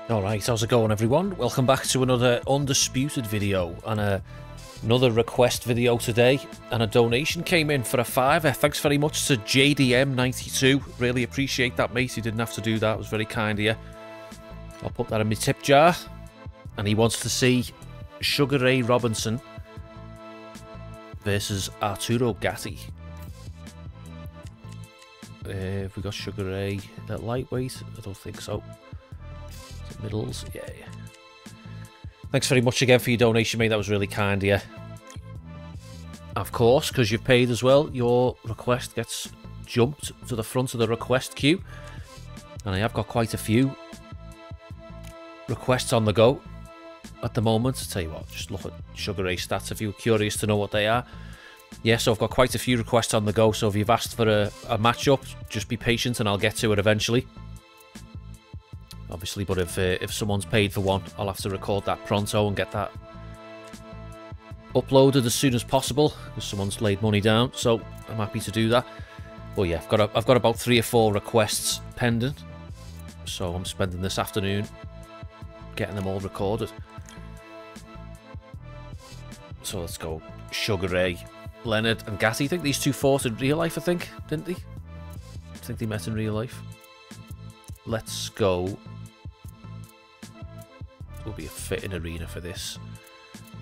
Alright, how's it going everyone? Welcome back to another Undisputed video and another request video today, and a donation came in for a £5. Thanks very much to JDM92, really appreciate that, mate. You didn't have to do that, it was very kind of you. I'll put that in my tip jar. And he wants to see Sugar Ray Robinson versus Arturo Gatti. Have we got Sugar Ray at lightweight? I don't think so. Is it middles? Yeah. Thanks very much again for your donation, mate. That was really kind of you. Of course, because you've paid as well, your request gets jumped to the front of the request queue. And I have got quite a few requests on the go at the moment. I'll tell you what, just look at Sugar Ray stats if you're curious to know what they are. Yeah, so I've got quite a few requests on the go, so if you've asked for a matchup, just be patient and I'll get to it eventually. Obviously, but if someone's paid for one, I'll have to record that pronto and get that uploaded as soon as possible, because someone's laid money down, so I'm happy to do that. Well, yeah, I've got about 3 or 4 requests pending, so I'm spending this afternoon getting them all recorded. So let's go. Sugar Ray, Leonard and Gatti. I think these two fought in real life, didn't they? I think they met in real life. Let's go. Will be a fitting arena for this.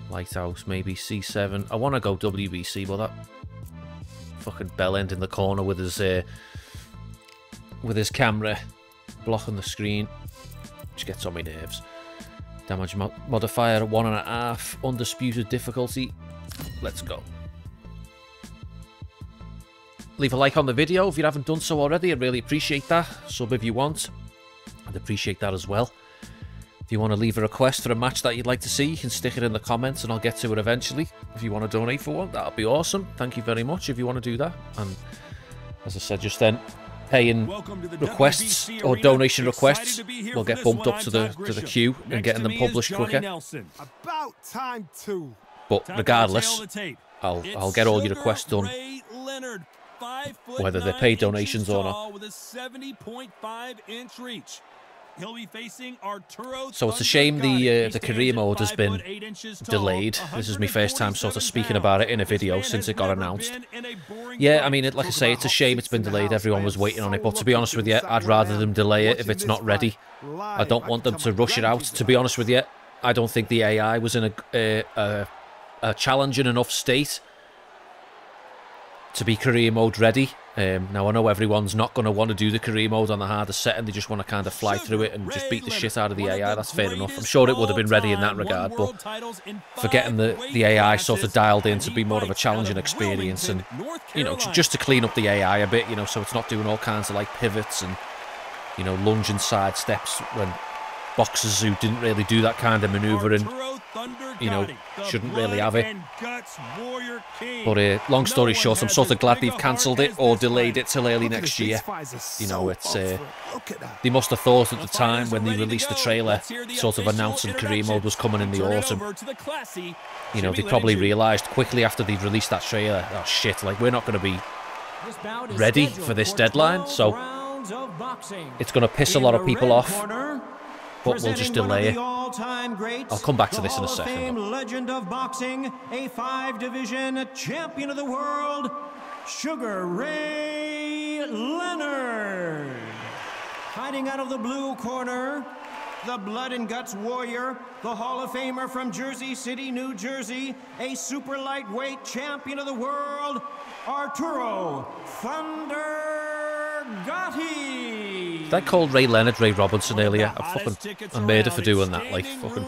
Lighthouse, maybe C7. I want to go WBC, but that fucking bell end in the corner with his camera blocking the screen just gets on my nerves. Damage modifier 1.5. Undisputed difficulty. Let's go. Leave a like on the video if you haven't done so already. I'd really appreciate that. Sub if you want. I'd appreciate that as well. If you want to leave a request for a match that you'd like to see, you can stick it in the comments and I'll get to it eventually. If you want to donate for one, that'll be awesome. Thank you very much if you want to do that. And as I said just then, paying requests or donation requests will get bumped up to the queue and getting them published quicker. But regardless, I'll get all your requests done, whether they're paid donations or not. He'll be facing Arturo. So it's a shame the career mode has been delayed. This is my first time sort of speaking about it in a video since it got announced. Yeah, I mean, like I say, it's a shame it's been delayed. Everyone was waiting on it, but to be honest with you, I'd rather them delay it if it's not ready. I don't want them to rush it out, to be honest with you. I don't think the AI was in a challenging enough state to be career mode ready. Now I know everyone's not going to want to do the career mode on the hardest setting. They just want to kind of fly through it and just beat the shit out of the AI. That's fair enough. I'm sure it would have been ready in that regard, but for getting the AI sort of dialed in to be more of a challenging experience, and you know, just to clean up the AI a bit, you know, so it's not doing all kinds of like pivots and, you know, lunging side steps when boxers who didn't really do that kind of manoeuvring, you know, shouldn't really have it. But long story short, I'm sort of glad they've cancelled it or delayed it till early next year. You know, it's they must have thought at the time when they released the trailer, sort of announcing career mode was coming in the autumn. You know, they probably realised quickly after they'd released that trailer, oh shit, like we're not going to be ready for this deadline, so it's going to piss a lot of people off. But we'll just delay it. I'll come back to this in a second. Legend of boxing, a 5-division champion of the world, Sugar Ray Leonard. Hiding out of the blue corner, the blood and guts warrior, the Hall of Famer from Jersey City, New Jersey, a super lightweight champion of the world, Arturo Thunder Gatti. That called Ray Leonard Ray Robinson earlier. I made her for doing that. Like fucking.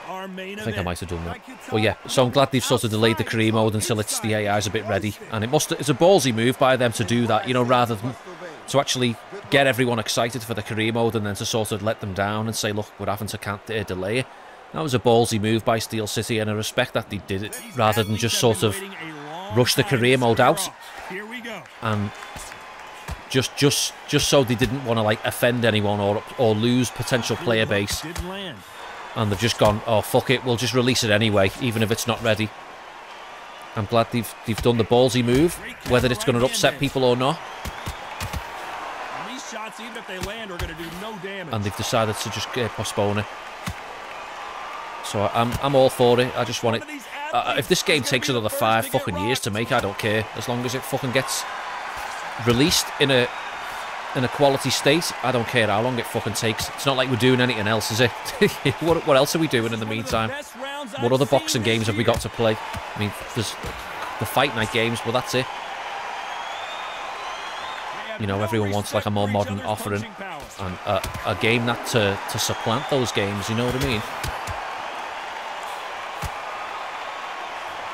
I think I might have done that. Well, yeah. So I'm glad they've sort of delayed the career mode until the AI's a bit ready, and it's a ballsy move by them to do that. You know, rather than to actually get everyone excited for the career mode and then to sort of let them down and say, look, we're having to delay it. That was a ballsy move by Steel City, and I respect that they did it rather than just sort of rush the career mode out. And just so they didn't want to like offend anyone or lose potential player base, and they've just gone, oh fuck it, we'll just release it anyway, even if it's not ready. I'm glad they've done the ballsy move, whether it's going to upset people or not. if they land, are going to do no damage. And they've decided to just postpone it. So I'm all for it. I just want it. If this game takes another 5 fucking years to make, I don't care. As long as it fucking gets released in a quality state, I don't care how long it fucking takes. It's not like we're doing anything else, is it? What else are we doing in the meantime? What other boxing games have we got to play? I mean, there's the fight night games, but that's it. You know, everyone wants like a more modern offering and a game that to supplant those games, you know what I mean?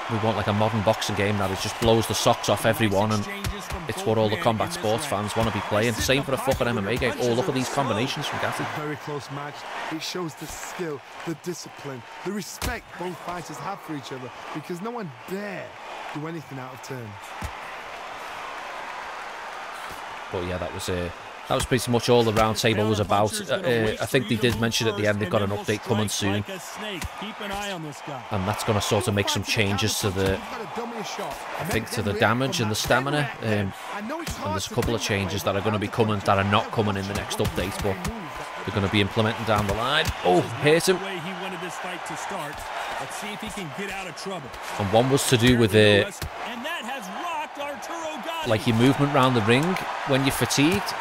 We want like a modern boxing game that just blows the socks off everyone, and it's what all the combat sports fans want to be playing. Same for a fucking MMA game. Oh, look at these combinations from Gatti. Very close match. It shows the skill, the discipline, the respect both fighters have for each other, because no one dare do anything out of turn. But yeah, that was pretty much all the round table was about. I think they did mention at the end they've got an update coming soon, and that's going to sort of make some changes to the, I think, to the damage and the stamina. And there's a couple of changes that are going to be coming that are not coming in the next update, but they're going to be implementing down the line. Oh, hit him! And one was to do with like your movement around the ring when you're fatigued.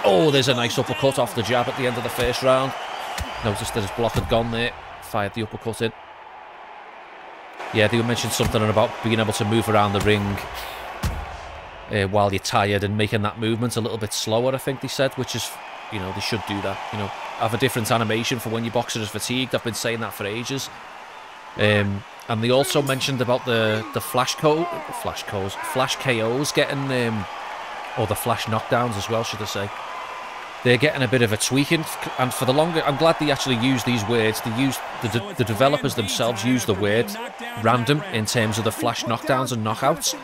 Oh, there's a nice uppercut off the jab at the end of the first round. Noticed that his block had gone there. Fired the uppercut in. Yeah, they mentioned something about being able to move around the ring while you're tired and making that movement a little bit slower, I think they said, which is, you know, they should do that. You know, have a different animation for when your boxer is fatigued. I've been saying that for ages. And they also mentioned about the flash KOs getting, or the flash knockdowns as well, should I say. They're getting a bit of a tweaking, and for the longer, I'm glad they actually use these words. They use the developers themselves use the word random in terms of the flash knockdowns and knockouts,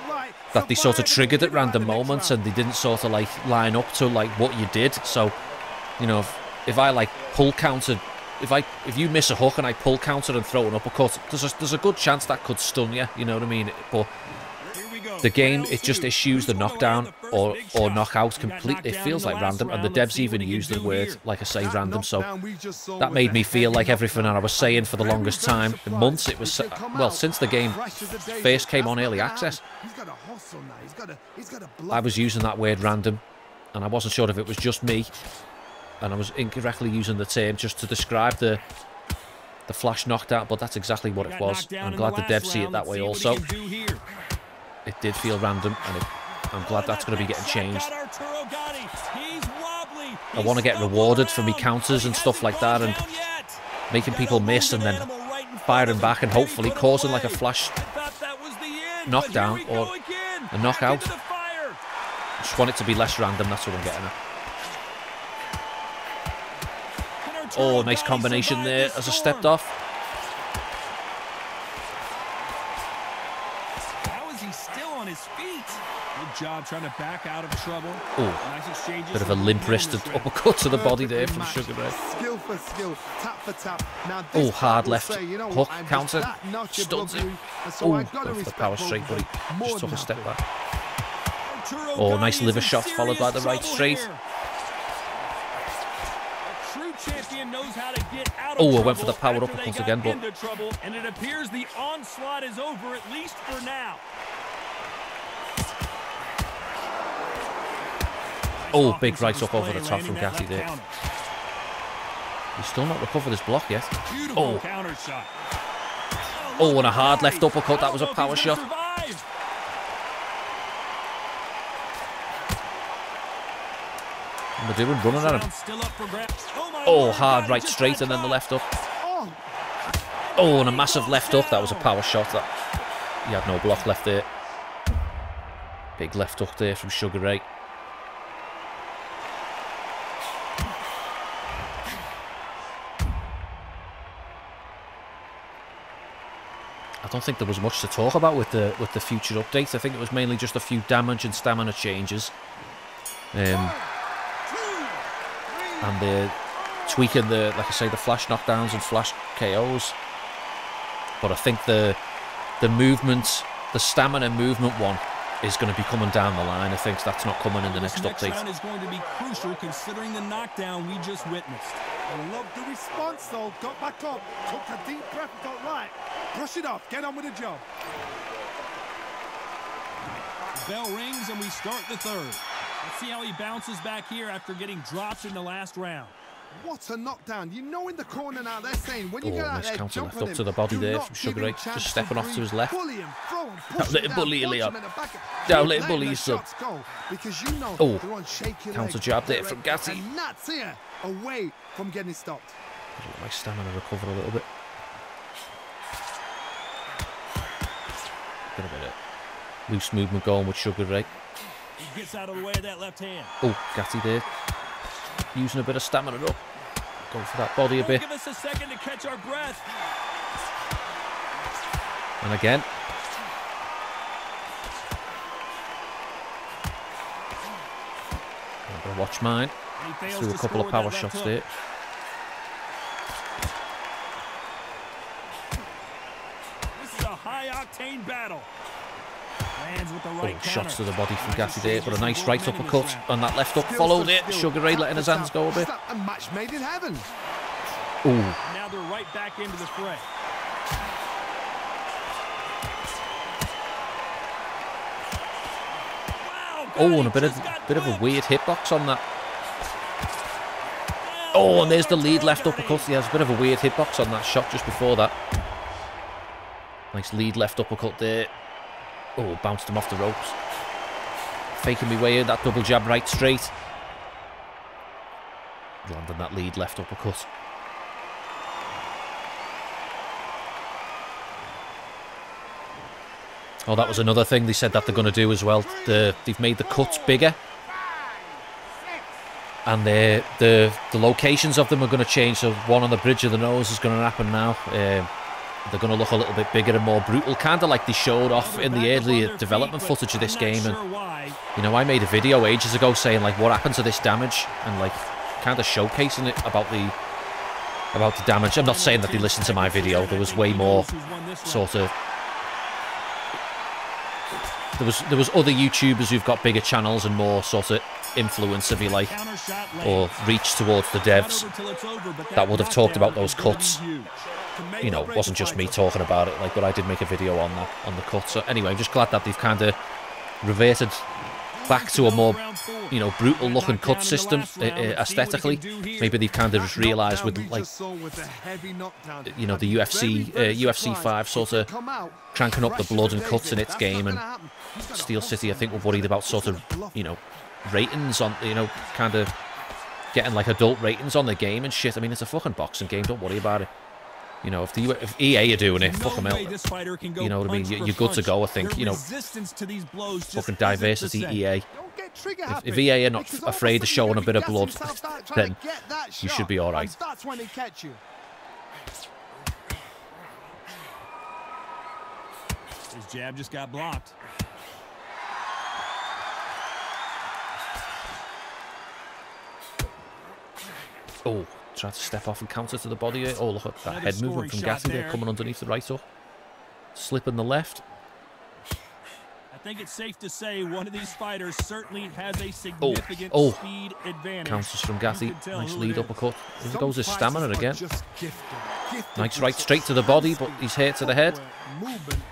that they sort of triggered at random moments and they didn't sort of like line up to like what you did. So, you know, if I like pull countered, if you miss a hook and I pull counter and throw an uppercut, there's a good chance that could stun you, you know what I mean? But the game, it just issues the knockdown or knockout completely. It feels like random, and the devs even use the word, like I say, random. So that made me feel like everything I was saying for the longest time, months, it was, well, since the game first came on early access, I was using that word random, and I wasn't sure if it was just me, and I was incorrectly using the term just to describe the flash knockdown, but that's exactly what it was. I'm glad the devs see it that way also. It did feel random, and I'm glad that's going to be getting changed. I want to get rewarded for me counters and stuff like that, and making people miss and then firing back and hopefully causing like a flash knockdown or a knockout. I just want it to be less random, that's what I'm getting at. Oh, nice combination there as I stepped off. Job trying to back out of trouble. Oh, bit of a limp-wristed uppercut to the body there from Sugar Ray. Skill for skill, tap for tap. Oh, hard left hook counter, stuns him. Oh, went for the power straight, but he just took a step back. Oh, nice liver shot followed by the right straight. Oh, I went for the power uppercut again, but and it appears the onslaught is over, at least for now. Oh, big right up over the top from Gatti there. He's still not recovered his block yet. Oh. Oh, and a hard left uppercut. That was a power shot. What am I doing? Running at him. Oh, hard right straight and then the left up. Oh, and a massive left up. That was a power shot. That he had no block left there. Big left up there from Sugar Ray. I don't think there was much to talk about with the future updates. I think it was mainly just a few damage and stamina changes, and they're tweaking the, like I say, the flash knockdowns and flash KOs. But I think the movement, the stamina movement one, is going to be coming down the line. I think that's not coming in the next update. Round is going to be crucial considering the knockdown we just witnessed. I love the response though. Got back up, took a deep breath, thought, right, brush it off, get on with the job. Bell rings and we start the third. Let's see how he bounces back here after getting dropped in the last round. What a knockdown. You know in the corner now they're saying when you get out nice there, counter jump left on up to the body there from Sugar Ray. Just stepping off to his left. Let him bully Leon. Down, let him bully his son. Oh, counter jab there from Gatti. And that's here, away from getting stopped. Let my stamina recover a little bit. Got a bit of loose movement going with Sugar Ray. He gets out of the way of that left hand. Oh, Gatti there. Using a bit of stamina up. Going for that body a bit. Give us a second to catch our breath. And again. I'm going to watch mine. Threw a couple of power shots there. This is a high-octane battle. Lands with the right shots to the body from Gatti there, but a nice right uppercut on that left up followed it. Sugar Ray letting his hands go a bit. A match made in heaven. Ooh. Now they're right back into the fray. Wow, oh, and a bit of a weird hitbox on that. Oh, and there's the lead left uppercut. Yeah, there's a bit of a weird hitbox on that shot just before that. Nice lead left uppercut there. Oh, bounced him off the ropes. Faking me way in, that double jab right straight. Landing that lead left uppercut. Oh, that was another thing they said that they're going to do as well. They've made the cuts bigger. And the locations of them are going to change. So one on the bridge of the nose is going to happen now. They're going to look a little bit bigger and more brutal, kind of like they showed off in the earlier development footage of this game. And, you know, I made a video ages ago saying, like, what happened to this damage, and, like, kind of showcasing it about the damage. I'm not saying that they listened to my video. There was way more sort of... There was other YouTubers who've got bigger channels and more sort of influence, if you like, or reach towards the devs that would have talked about those cuts. You know, it wasn't just me talking about it, like, but I did make a video on the cut. So anyway, I'm just glad that they've kind of reverted back to a more, you know, brutal looking cut system aesthetically. Maybe they've kind of just realised with, like, you know, the UFC 5 sort of cranking up the blood and cuts in its game, and Steel City, I think, were worried about sort of, you know, ratings on, you know, kind of getting like adult ratings on the game and shit. I mean, it's a fucking boxing game, don't worry about it. You know, if EA are doing it, fuck them out. You know what I mean? You're good to go, I think. You know, fucking diversity, EA. If EA are not afraid of showing a bit of blood, then you should be alright. His jab just got blocked. Oh, tried to step off and counter to the body. Oh, look at that head movement from Gatti there, coming underneath the right hook. Slipping the left. I think it's safe to say one of these fighters certainly has a significant speed advantage. Counters from Gatti. Nice lead uppercut. Here goes his stamina again. Nice right straight to the body, but he's hit to the head.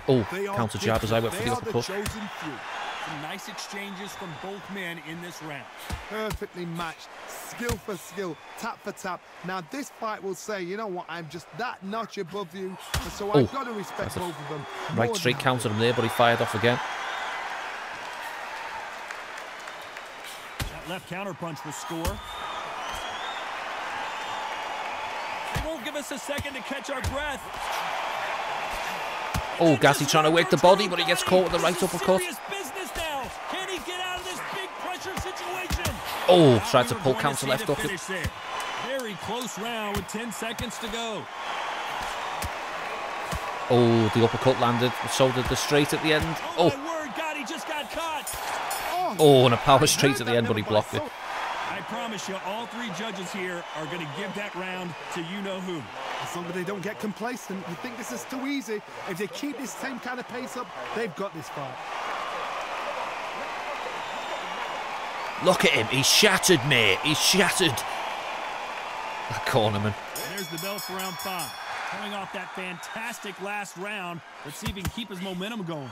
Oh, counter jab as I went for the uppercut. Some nice exchanges from both men in this round. Perfectly matched, skill for skill, tap for tap. Now this fight will say, you know what, I'm just that notch above you, and so I've got to respect both of them. Right straight countered him there, but he fired off again. That left counter punch will score. They won't give us a second to catch our breath. Oh, Gatti trying to work the body, but he gets caught with the right uppercut. Can he get out of this big pressure situation? Oh, tried to pull counter left up. Very close round with 10 seconds to go. Oh, the uppercut landed. So did the straight at the end. Oh, my word, God, he just got caught. Oh, and a power straight at the end, but he blocked it. I promise you, all three judges here are going to give that round to you-know-who. As long as they don't get complacent, you think this is too easy. If they keep this same kind of pace up, they've got this fight. Look at him. He's shattered, mate. He's shattered. That cornerman. And there's the bell for round 5. Coming off that fantastic last round. Let's see if he can keep his momentum going.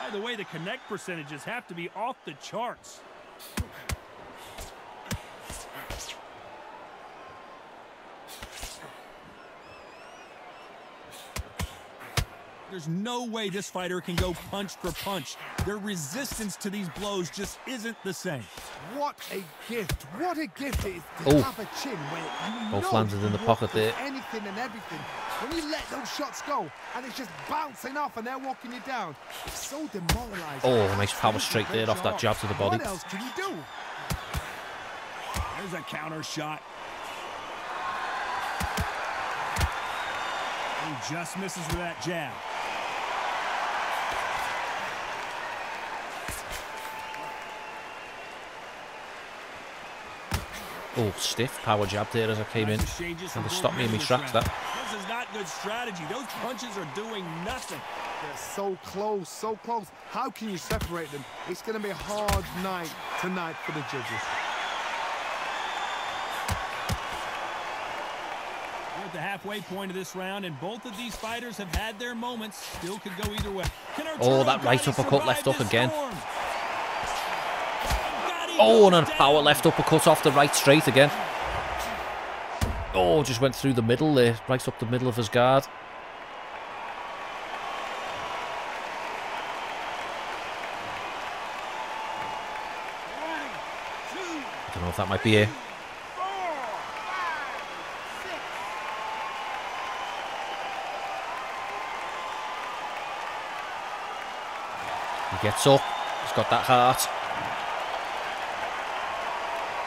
By the way, the connect percentages have to be off the charts. There's no way this fighter can go punch for punch. Their resistance to these blows just isn't the same. What a gift. What a gift it is to have a chin where you both landed in the pocket there. Anything and everything. When you let those shots go and it's just bouncing off and they're walking you down, it's so demoralizing. Oh, nice power straight there off that jab to the body. What else can you do? There's a counter shot. He just misses with that jab. Oh, stiff power jab there as I came in. And to stop me in my tracks, that. This is not good strategy. Those punches are doing nothing. They're so close, so close. How can you separate them? It's going to be a hard night tonight for the judges. We're at the halfway point of this round, and both of these fighters have had their moments. Still could go either way. Oh, that right uppercut left up again. Oh, and a power left uppercut off the right straight again. Oh, just went through the middle there, right up the middle of his guard. I don't know if that might be it. He gets up. He's got that heart.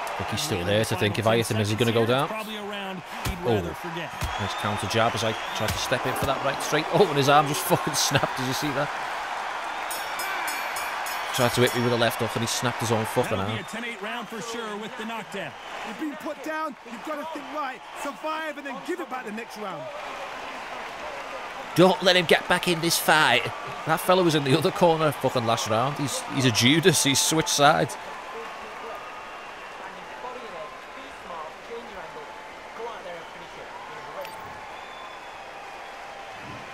I think he's still there to think if I hit him, is he going to go down? Oh, nice counter jab as I tried to step in for that right straight. Oh, and his arm just fucking snapped. Did you see that? Tried to hit me with a left hook and he snapped his own fucking arm. That'll be a 10-8 round for sure with the knockdown. You've been put down, you've got to think right, survive and then give it back the next round. Don't let him get back in this fight. That fella was in the other corner fucking last round. He's a Judas. He's switched sides.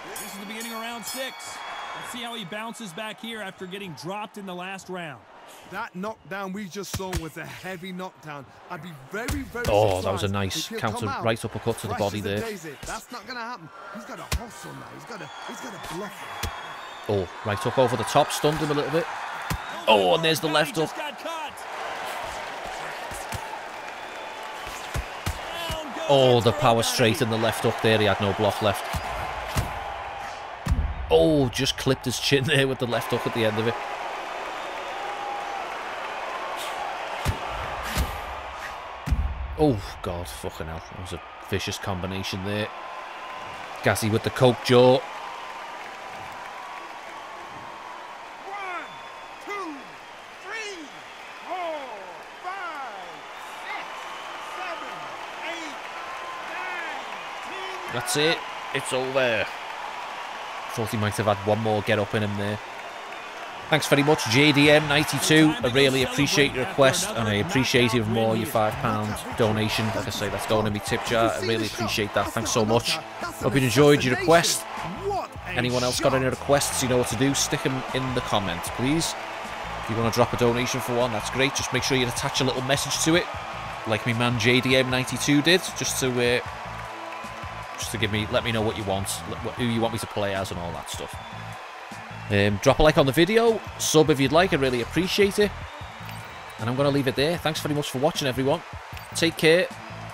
This is the beginning of round 6. Let's see how he bounces back here after getting dropped in the last round. That knockdown we just saw was a heavy knockdown. I'd be very, very Oh, that was a nice counter right uppercut to the body there. That's not going to happen. He's got a hustle now. He's got a bluff. Oh, right up over the top, stunned him a little bit. Oh, and there's the left hook. Oh, the power straight and the left hook there. He had no block left. Oh, just clipped his chin there with the left hook at the end of it. Oh, God, fucking hell. That was a vicious combination there. Gatti with the coke jaw. 1, 2, 3, 4, 5, 6, 7, 8, 9, 10. That's it. It's over. Thought he might have had one more get up in him there. Thanks very much, JDM92. I really appreciate your request, and I appreciate even more your £5 donation. Like I say, that's going in my tip jar. I really appreciate that. Thanks so much. Hope you enjoyed your request. Anyone else got any requests, you know what to do. Stick them in the comments, please. If you want to drop a donation for one, that's great. Just make sure you attach a little message to it, like me man JDM92 did, just to let me know what you want, who you want me to play as, and all that stuff. Drop a like on the video, sub if you'd like, I really appreciate it. And I'm going to leave it there. Thanks very much for watching, everyone. Take care,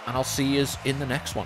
and I'll see you in the next one.